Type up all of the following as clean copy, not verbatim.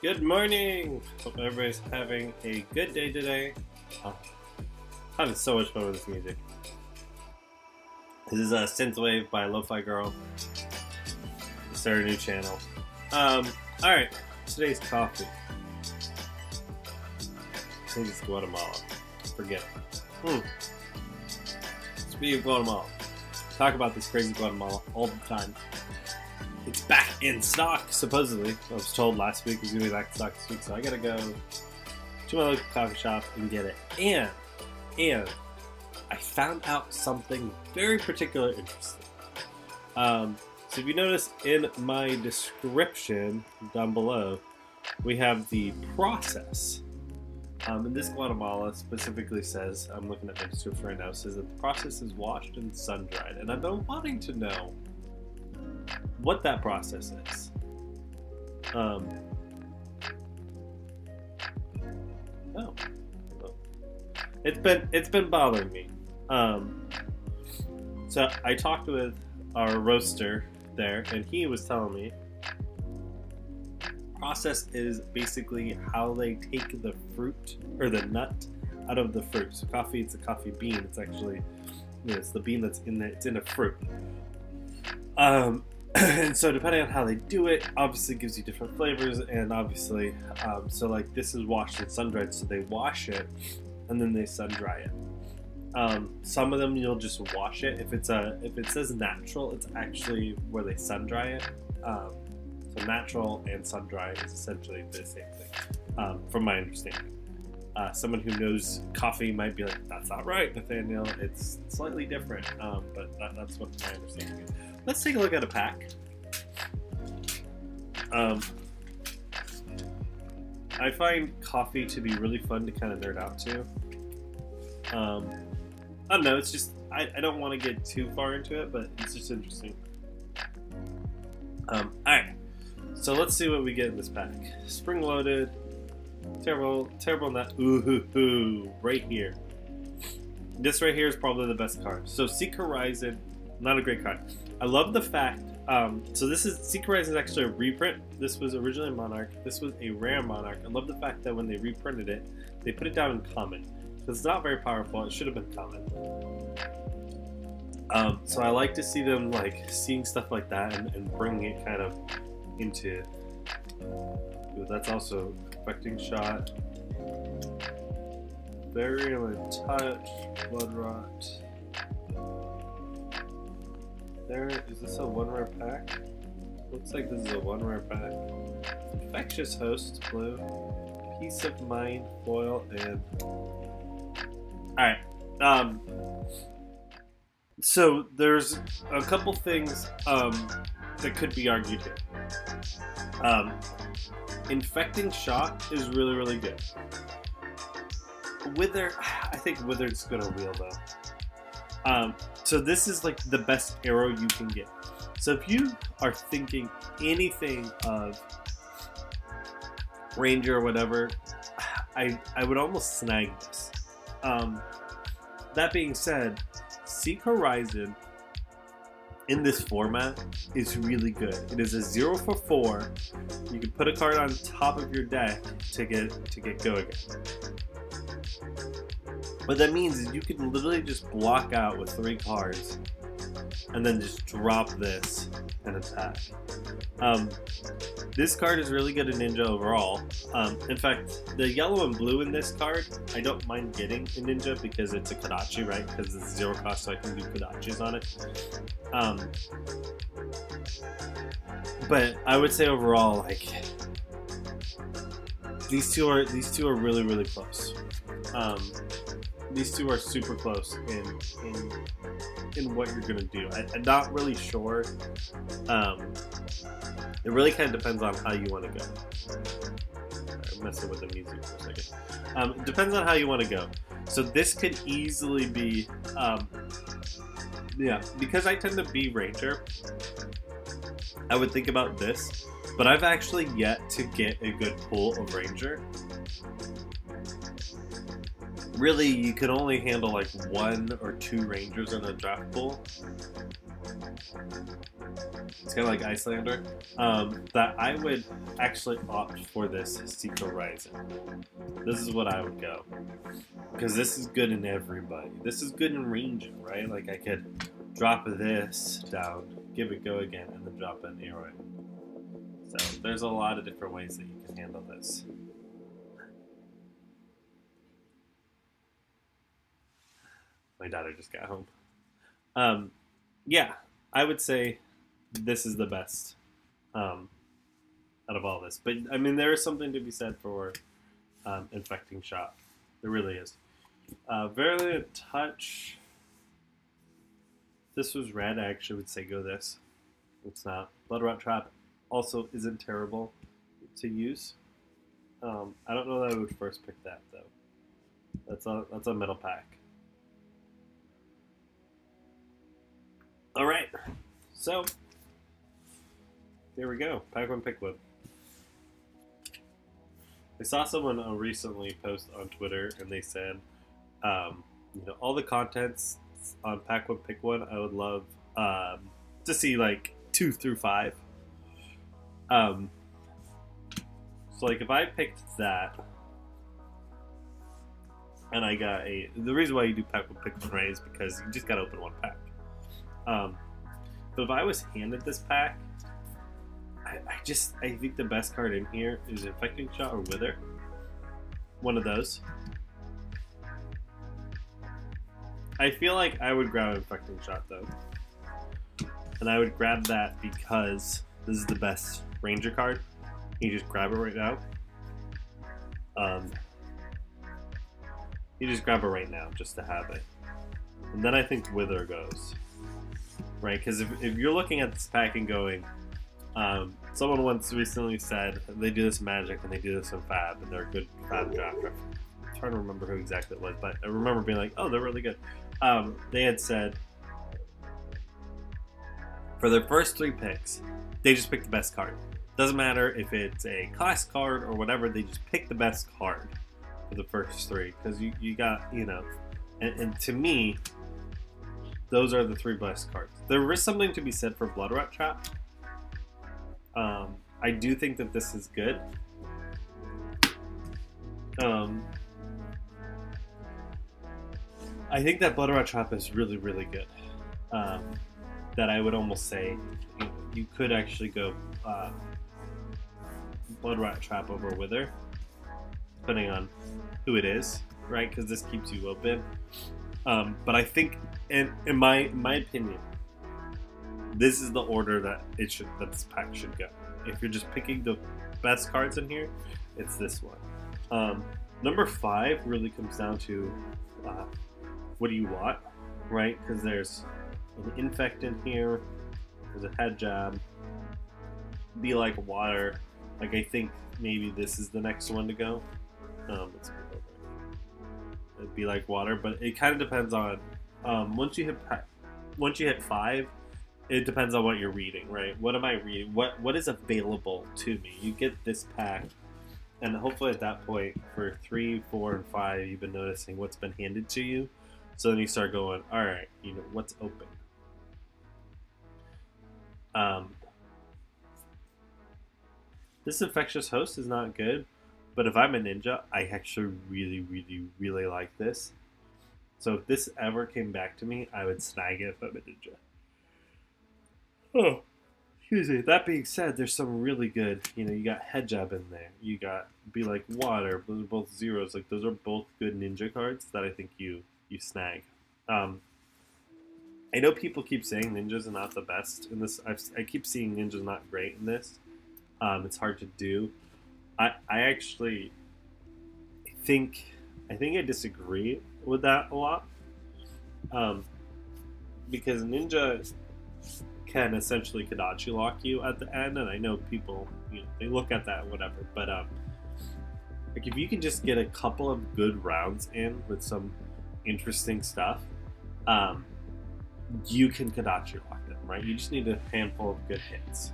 Good morning! Hope everybody's having a good day today. Having so much fun with this music. This is Synthwave by Lo-Fi Girl. Start a new channel. Alright, today's coffee. I think it's Guatamala. Forget it. Speaking of Guatemala, talk about this crazy Guatemala all the time. It's back in stock, supposedly. I was told last week it was going to be back in stock this week, so I gotta go to my local coffee shop and get it. And I found out something very particular interesting. So if you notice in my description down below, we have the process. And this Guatemala specifically says, I'm looking at the description right now, it says that the process is washed and sun-dried. And I've been wanting to know what that process is. It's been bothering me. So I talked with our roaster there, and he was telling me process is basically how they take the fruit or the nut out of the fruit. So coffee, it's a coffee bean. It's actually, it's the bean that's in it's in a fruit. And so depending on how they do it, obviously gives you different flavors, and obviously, so like this is washed and sun-dried, so they wash it and then they sun-dry it. Some of them you'll just wash it. If it says natural, it's actually where they sun-dry it. So natural and sun-dry is essentially the same thing, from my understanding. Someone who knows coffee might be like, that's not right, Nathaniel. It's slightly different, but that's what my understanding is. Let's take a look at a pack. I find coffee to be really fun to kind of nerd out to. I don't know, it's just, I don't want to get too far into it, but it's just interesting. Alright, so let's see what we get in this pack. Spring loaded. Terrible nut. Ooh, right here. This right here is probably the best card. So Seek Horizon, not a great card. I love the fact, so this is, Seek Horizon is actually a reprint. This was originally Monarch. This was a rare Monarch. I love the fact that when they reprinted it, they put it down in common. So it's not very powerful. It should have been common. So I like to see them like seeing stuff like that and bringing it kind of into, that's also affecting shot. Virulent touch, blood rot. There, is this a one rare pack? Looks like this is a one rare pack. Infectious host, blue. Peace of mind, foil, and alright. So there's a couple things that could be argued here. Infecting shot is really, really good. Wither, I think Withered's gonna wheel though. So this is like the best arrow you can get. So if you are thinking anything of Ranger or whatever, I would almost snag this. That being said, Seek Horizon in this format is really good. It is a 0 for 4. You can put a card on top of your deck to get going. What that means is you can literally just block out with 3 cards and then just drop this and attack. This card is really good in Ninja overall. In fact, the yellow and blue in this card, I don't mind getting in Ninja because it's a Kodachi, right? Because it's 0 cost, so I can do Kodachis on it. But I would say overall, like these two are really, really close. These two are super close in what you're gonna do. I'm not really sure. It really kind of depends on how you want to go. I'm messing with the music for a second. It depends on how you want to go. So this could easily be, yeah, because I tend to be Ranger, I would think about this, but I've actually yet to get a good pool of Ranger. Really, you can only handle like 1 or 2 Rangers in a draft pool. It's kind of like Icelander. That I would actually opt for this Seco Rising. This is what I would go. Because this is good in everybody. This is good in ranging, right? Like I could drop this down, give it go again, and then drop an arrow in. So there's a lot of different ways that you can handle this. My daughter just got home. Yeah, I would say this is the best out of all this. But, I mean, there is something to be said for Infecting Shot. There really is. Virulent Touch. This was red. I actually would say go this. It's not. Blood Rot Trap also isn't terrible to use. I don't know that I would first pick that, though. That's a middle pack. All right, so there we go. Pack one, pick one. I saw someone recently post on Twitter, and they said, all the contents on Pack One, Pick One, I would love to see like 2 through 5. So like if I picked that, and I got the reason why you do Pack One, Pick One, right, is because you just got to open one pack. But if I was handed this pack, I think the best card in here is Infecting Shot or Wither. One of those. I feel like I would grab Infecting Shot though. And I would grab that because this is the best Ranger card. You just grab it right now. You just grab it right now just to have it. And then I think Wither goes. Right, because if you're looking at this pack and going, someone once recently said they do this in Magic and they do this in FaB, and they're a good FaB drafter. I'm trying to remember who exactly it was, but I remember being like, oh, they're really good. They had said for their first 3 picks, they just pick the best card. Doesn't matter if it's a class card or whatever, they just pick the best card for the first 3, because you got, and to me, those are the 3 best cards. There is something to be said for Blood Rot Trap. I do think that this is good. I think that Blood Rot Trap is really, really good. That I would almost say you could actually go Blood Rot Trap over Wither, depending on who it is, right? Because this keeps you open. But I think, in my opinion, this is the order that this pack should go. If you're just picking the best cards in here, it's this one. Number 5 really comes down to what do you want, right? Because there's an Infect in here, there's a Head Jab, Be Like Water. Like I think maybe this is the next one to go. Let's go over. It'd be like water, but it kind of depends on once you hit 5, it depends on what you're reading, right? What am I reading? What is available to me? You get this pack, and hopefully at that point for 3, 4, and 5, you've been noticing what's been handed to you. So then you start going, all right, what's open. This Infectious Host is not good. But if I'm a ninja, I actually really, really, really like this. So if this ever came back to me, I would snag it if I'm a ninja. Oh, excuse me. That being said, there's some really good, you got Head Jab in there. You got Be Like Water. Those are both zeros. Like, those are both good ninja cards that I think you snag. I know people keep saying ninjas are not the best in this. I keep seeing ninjas not great in this. It's hard to do. I actually think I disagree with that a lot, because ninja can essentially Kodachi lock you at the end, and I know people they look at that and whatever, but like if you can just get a couple of good rounds in with some interesting stuff, you can Kodachi lock them, right? You just need a handful of good hits.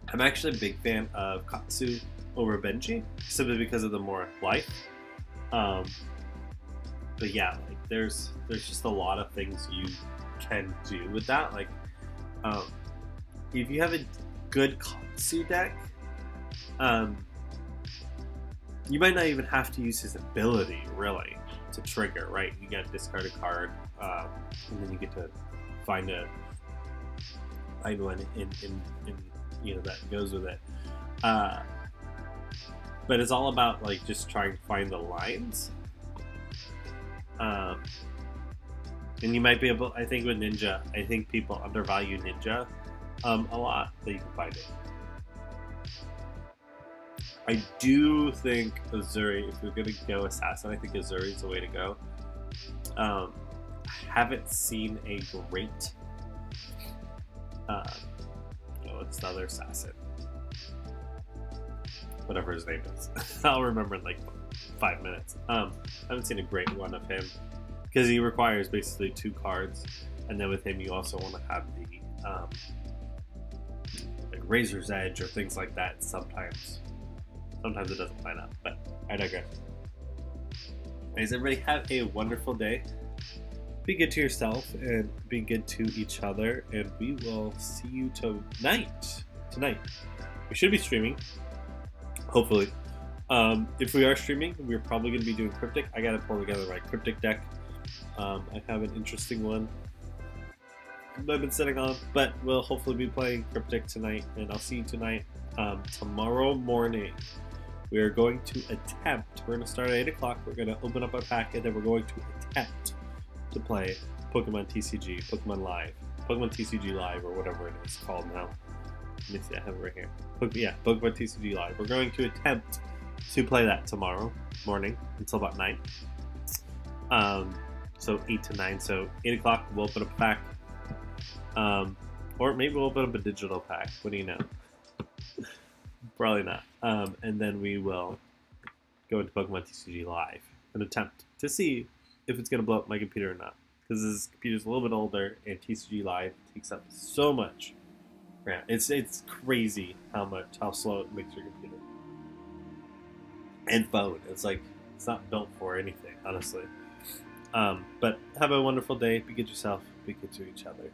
I'm actually a big fan of Katsu over Benji, simply because of the more life. But yeah, like there's just a lot of things you can do with that. Like, if you have a good Katsu deck, you might not even have to use his ability really to trigger. Right? You get discard a card, and then you get to find one in that goes with it. But it's all about like just trying to find the lines. And you might be able. I think with Ninja, I think people undervalue Ninja a lot. That you can find it. I do think Azuri, if we're gonna go Assassin, I think Azuri is the way to go. I haven't seen a great. What's the other Assassin? Whatever his name is. I'll remember in like 5 minutes. I haven't seen a great one of him because he requires basically 2 cards, and then with him you also want to have the like Razor's Edge or things like that. Sometimes it doesn't line up, but I digress. Anyways, everybody have a wonderful day. Be good to yourself and be good to each other, and we will see you tonight. We should be streaming. Hopefully. If we are streaming, we're probably going to be doing Cryptic. I got to pull together my Cryptic deck. I have an interesting one I've been sitting on, but we'll hopefully be playing Cryptic tonight, and I'll see you tonight. Tomorrow morning, we are going to attempt, we're going to start at 8 o'clock, we're going to open up our pack, and then we're going to attempt to play Pokemon TCG, Pokemon TCG Live, or whatever it is called now. Let me see, I have it right here. Pokemon TCG Live. We're going to attempt to play that tomorrow morning until about 9. So 8 to 9. So 8 o'clock, we'll open up a pack. Or maybe we'll open up a digital pack. What do you know? Probably not. And then we will go into Pokemon TCG Live and attempt to see if it's going to blow up my computer or not. Because this computer's a little bit older, and TCG Live takes up so much. Yeah, it's crazy how slow it makes your computer. And phone. It's like, it's not built for anything, honestly. But have a wonderful day. Be good yourself. Be good to each other.